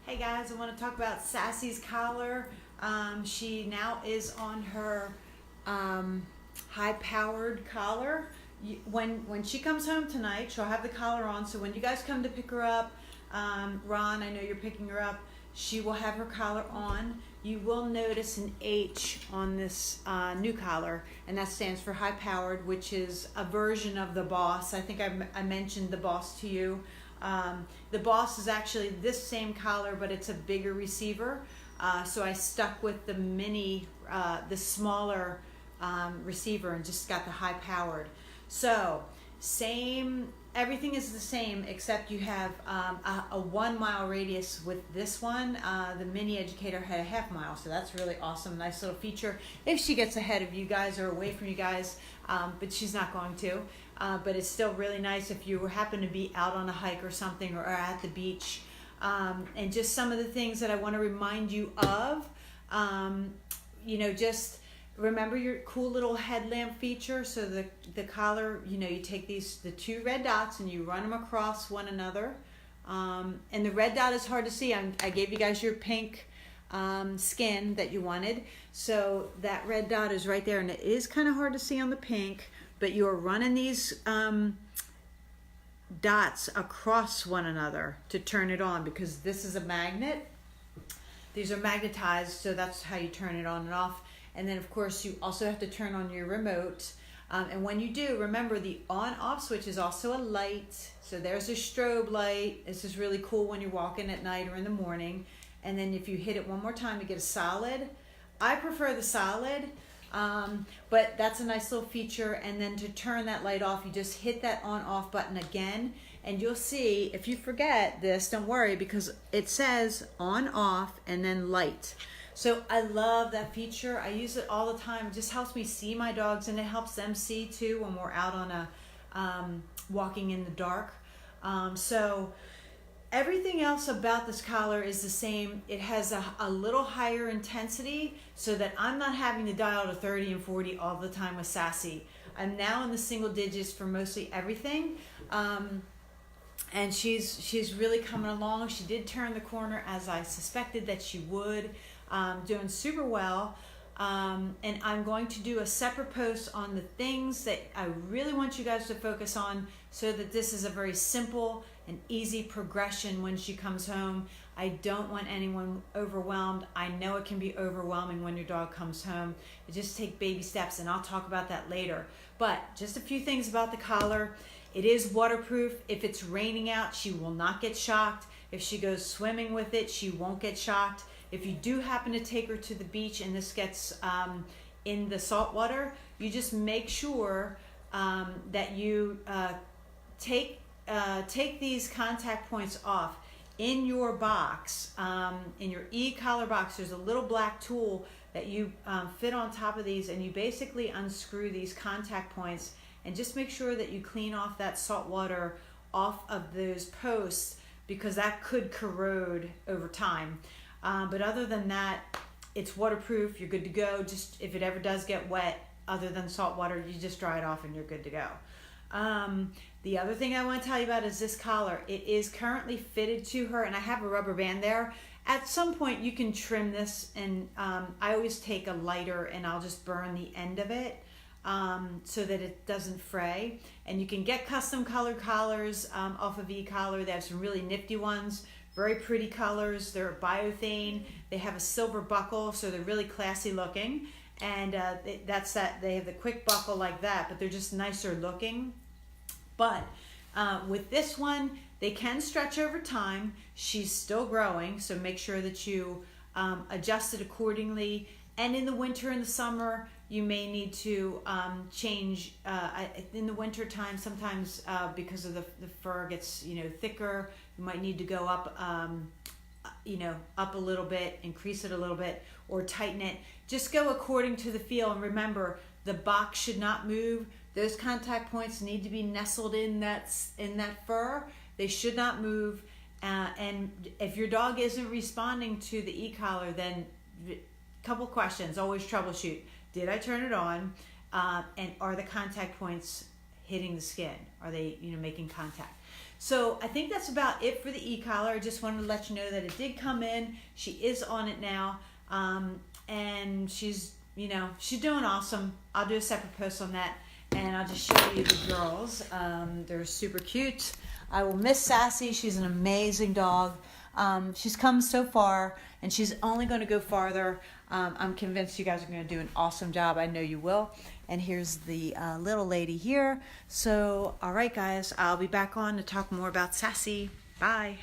Hey guys, I want to talk about Sassy's collar. She now is on her high-powered collar. When she comes home tonight, she'll have the collar on. So when you guys come to pick her up, Ron, I know you're picking her up. She will have her collar on. You will notice an H on this new collar, and that stands for high-powered, which is a version of the Boss. I think I mentioned the Boss to you. The Boss is actually this same collar, but it's a bigger receiver. So I stuck with the mini, the smaller receiver, and just got the high-powered. So everything is the same, except you have a 1 mile radius with this one. The mini educator had a ½ mile, so that's really awesome. Nice little feature if she gets ahead of you guys or away from you guys, but she's not going to. But it's still really nice if you happen to be out on a hike or something, or at the beach. And just some of the things that I want to remind you of, just remember your cool little headlamp feature. So the collar, you take the 2 red dots and you run them across one another. And the red dot is hard to see. I gave you guys your pink skin that you wanted. So that red dot is right there, and it is kind of hard to see on the pink, but you're running these dots across one another to turn it on, because this is a magnet. These are magnetized, so that's how you turn it on and off. And then of course you also have to turn on your remote. And when you do, remember the on-off switch is also a light. So there's a strobe light. This is really cool when you're walking at night or in the morning. And then if you hit it one more time, you get a solid. I prefer the solid, but that's a nice little feature. And then to turn that light off, you just hit that on-off button again. And you'll see, if you forget this, don't worry, because it says on-off and then light. So I love that feature. I use it all the time. It just helps me see my dogs, and it helps them see too when we're out on a walking in the dark. So everything else about this collar is the same. It has a little higher intensity, so that I'm not having to dial to 30 and 40 all the time with Sassy. I'm now in the single digits for mostly everything. And she's really coming along. She did turn the corner as I suspected that she would. Doing super well. And I'm going to do a separate post on the things that I really want you guys to focus on, so that this is a very simple and easy progression when she comes home. I don't want anyone overwhelmed. I know it can be overwhelming when your dog comes home. You just take baby steps, and I'll talk about that later. But just a few things about the collar. It is waterproof. If it's raining out, she will not get shocked. If she goes swimming with it, she won't get shocked. If you do happen to take her to the beach and this gets in the salt water, you just make sure that you take these contact points off. In your box, in your e-collar box, there's a little black tool that you fit on top of these, and you basically unscrew these contact points, and just make sure that you clean off that salt water off of those posts, because that could corrode over time. But other than that, it's waterproof. You're good to go. Just if it ever does get wet, other than salt water, you just dry it off and you're good to go. The other thing I want to tell you about is this collar. It is currently fitted to her, and I have a rubber band there. At some point, you can trim this, and I always take a lighter and I'll just burn the end of it so that it doesn't fray. And you can get custom colored collars off of Ecollar. They have some really nifty ones. Very pretty colors. They're biothane. They have a silver buckle, so they're really classy looking. And they have the quick buckle like that, but they're just nicer looking. But with this one, they can stretch over time. She's still growing, so make sure that you adjust it accordingly. And in the winter and the summer, you may need to change. In the winter time, sometimes because of the fur gets thicker, you might need to go up up a little bit, increase it a little bit, or tighten it. Just go according to the feel, and remember, the box should not move. Those contact points need to be nestled in that fur. They should not move. And if your dog isn't responding to the e-collar, then couple questions, always troubleshoot. Did I turn it on? And are the contact points hitting the skin? Are they making contact? So I think that's about it for the e-collar. I just wanted to let you know that it did come in. She is on it now, and she's doing awesome. I'll do a separate post on that, and I'll just show you the girls. They're super cute. I will miss Sassy. She's an amazing dog. She's come so far, and she's only going to go farther. I'm convinced you guys are going to do an awesome job. I know you will. And here's the little lady here. So, all right, guys, I'll be back on to talk more about Sassy. Bye.